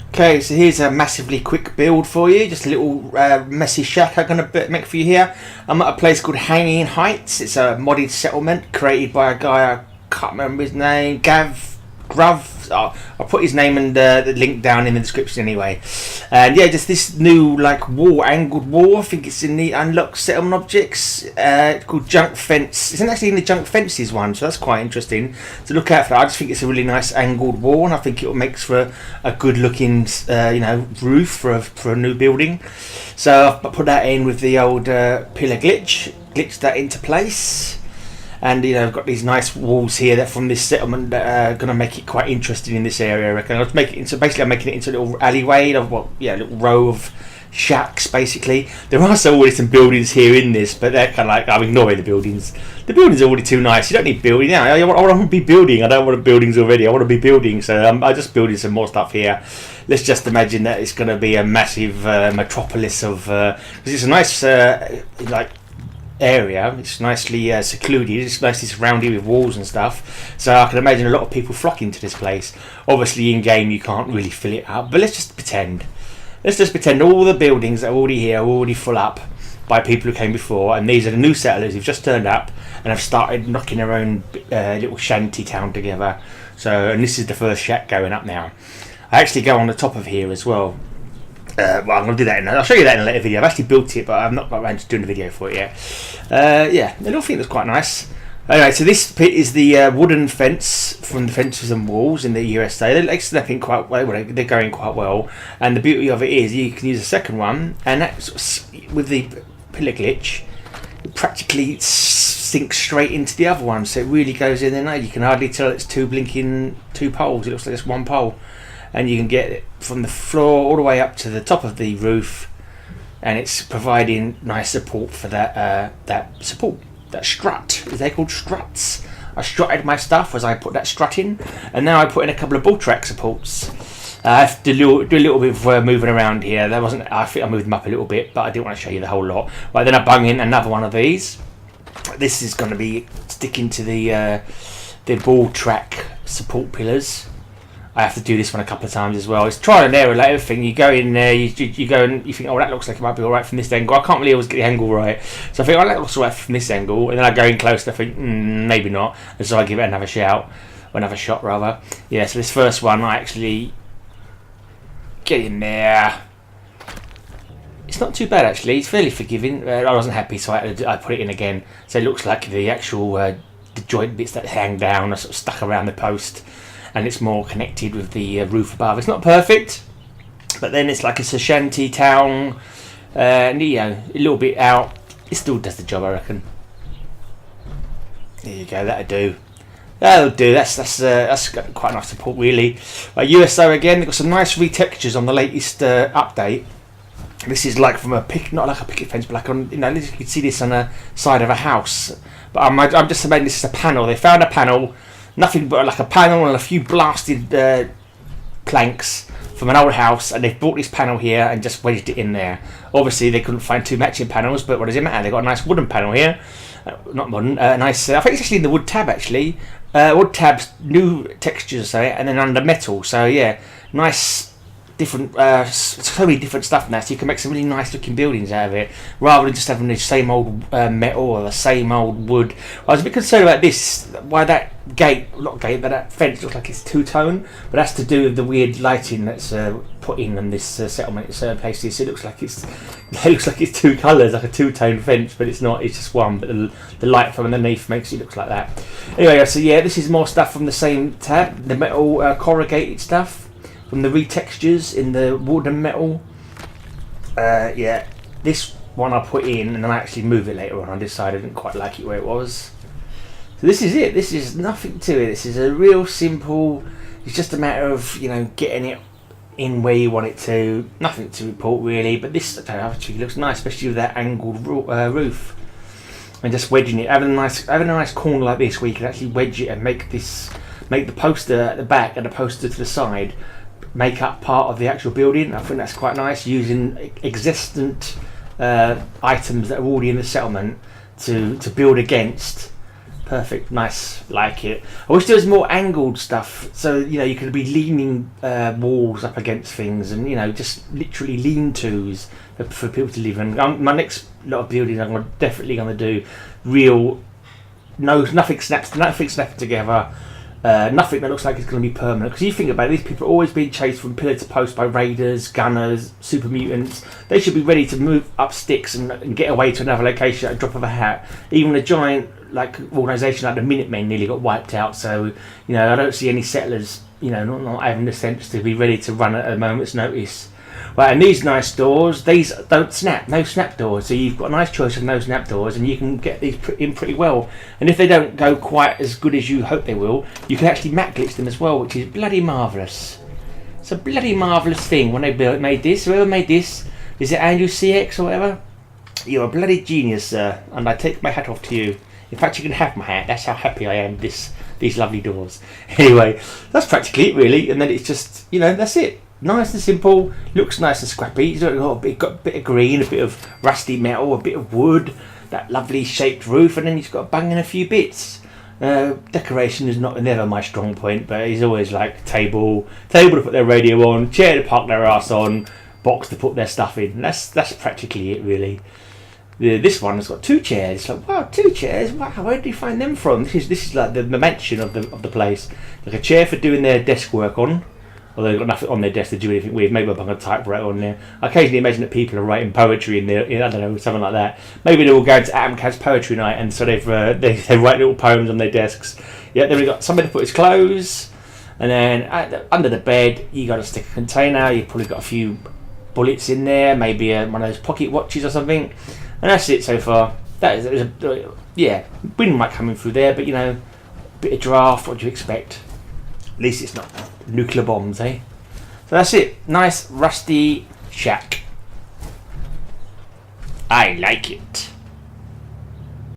Okay, so here's a massively quick build for you. Just a little messy shack I'm going to make for you here. I'm at a place called Hanging Heights. It's a modded settlement created by a guy, I can't remember his name, Bludgruv. I'll put his name and the link down in the description anyway. And yeah, just this new like wall, angled wall. I think it's in the unlocked settlement objects. It's called Junk Fence. It's actually in the Junk Fences one, so that's quite interesting to look out for. I just think it's a really nice angled wall, and I think it makes for a good looking roof for a new building. So I've put that in with the old pillar glitched that into place. And I've got these nice walls here that from this settlement that are going to make it quite interesting in this area. I reckon I'll make it into, basically I'm making it into a little alleyway of a little row of shacks. Basically, there are already some buildings here in this, but they're kind of like, I'm ignoring the buildings. The buildings are already too nice. You don't need building. I want to be building. I don't want buildings already. I want to be building. So I'm just building some more stuff here. Let's just imagine that it's going to be a massive metropolis of because it's a nice area. It's nicely secluded. It's nicely surrounded with walls and stuff, so I can imagine a lot of people flocking to this place. Obviously in game you can't really fill it up, but let's just pretend all the buildings that are already here are already full up by people who came before, and these are the new settlers who've just turned up and have started knocking their own little shanty town together. So, and this is the first shack going up now. I actually go on the top of here as well. I'm going to do that I'll show you that in a later video. I've actually built it, but I've not got around to doing the video for it yet. Yeah, I don't think that's quite nice. Anyway, so this bit is the wooden fence from the Fences and Walls in the USA. They're snapping quite well. They're going quite well. And the beauty of it is you can use a second one, and that's with the pillar glitch, it practically sinks straight into the other one. So it really goes in there. Now you can hardly tell it's two poles. It looks like it's one pole. And you can get it from the floor all the way up to the top of the roof, and it's providing nice support for that strut. Is they called struts? I strutted my stuff as I put that strut in, and now I put in a couple of Bludgruv supports. I have to do a little bit of moving around here. I think I moved them up a little bit, but I didn't want to show you the whole lot. Right, then I bung in another one of these. This is going to be sticking to the ball track support pillars. I have to do this one a couple of times as well. It's trial and error, like everything. You go in there, you go and you think, oh, that looks like it might be alright from this angle. I can't really always get the angle right. So I think, oh, that looks alright from this angle. And then I go in close and I think, maybe not. And so I give it another shot. Yeah, so this first one, I actually get in there. It's not too bad, actually. It's fairly forgiving. I wasn't happy, so I put it in again. So it looks like the actual the joint bits that hang down are sort of stuck around the post. And it's more connected with the roof above. It's not perfect, but then it's like it's a shanty town, and a little bit out. It still does the job, I reckon. There you go. That'll do. That's quite nice support, really. USO again. They've got some nice retextures on the latest update. This is like from not like a picket fence, but like on, you can see this on the side of a house. But I'm just imagining this is a panel. They found a panel. Nothing but like a panel and a few blasted planks from an old house, and they've brought this panel here and just wedged it in there. Obviously they couldn't find two matching panels, but what does it matter? They've got a nice wooden panel here, not modern, nice, I think it's actually in the wood tab actually, wood tabs, new textures, and then under metal, so yeah, nice different, so many different stuff now, so you can make some really nice looking buildings out of it, rather than just having the same old metal or the same old wood. I was a bit concerned about this, why that that fence looks like it's two-tone, but that's to do with the weird lighting that's put in on this settlement. It's places, so it looks like it's two colours, like a two-tone fence, but it's not. It's just one. But the light from underneath makes it look like that. Anyway, so yeah, this is more stuff from the same tab, the metal corrugated stuff from the retextures in the wood and metal. Yeah, this one I put in, and I actually move it later on. I decided I didn't quite like it where it was. So this is it. This is nothing to it. This is a real simple. It's just a matter of getting it in where you want it to. Nothing to report really. But this actually looks nice, especially with that angled roof, and just wedging it. Having a nice corner like this where you can actually wedge it and make the poster at the back and the poster to the side make up part of the actual building. I think that's quite nice, using existent items that are already in the settlement to build against. Perfect, nice, like it. I wish there was more angled stuff, so you could be leaning walls up against things, and just literally lean-tos for people to live in. My next lot of buildings, I'm definitely going to do real, nothing snaps together. Nothing that looks like it's going to be permanent, because you think about it, these people are always being chased from pillar to post by raiders, gunners, super mutants. They should be ready to move up sticks and get away to another location at a drop of a hat. Even a giant organisation like the Minutemen nearly got wiped out, so I don't see any settlers not having the sense to be ready to run at a moment's notice. Right, and these nice doors, these don't snap, no snap doors, so you've got a nice choice of no snap doors, and you can get these in pretty well. And if they don't go quite as good as you hope they will, you can actually matte glitch them as well, which is bloody marvellous. It's a bloody marvellous thing when they made this. Whoever made this, is it Andrewcx or whatever? You're a bloody genius, sir, and I take my hat off to you. In fact, you can have my hat. That's how happy I am. These lovely doors. Anyway, that's practically it, really. And then it's just, that's it. Nice and simple. Looks nice and scrappy. It's got a bit of green, a bit of rusty metal, a bit of wood, that lovely shaped roof, and then you've got to bang in a few bits. Decoration is never my strong point, but it's always like table to put their radio on, chair to park their ass on, box to put their stuff in. That's practically it, really. This one has got 2 chairs. It's like, wow, 2 chairs. Wow, where did you find them from? This is like the mansion of the place. Like a chair for doing their desk work on. Although they've got nothing on their desk to do anything with. Maybe I'll hang a typewriter on there. I occasionally imagine that people are writing poetry in there. I don't know, something like that. Maybe they're all going to Andrewcx's poetry night, and so they write little poems on their desks. Yeah, then we've got somewhere to put his clothes, and then under the bed you got to stick a container. You've probably got a few bullets in there, maybe one of those pocket watches or something, and that's it so far. Wind might come in through there, but bit of draft. What do you expect? At least it's not nuclear bombs, eh? So that's it. Nice rusty shack. I like it.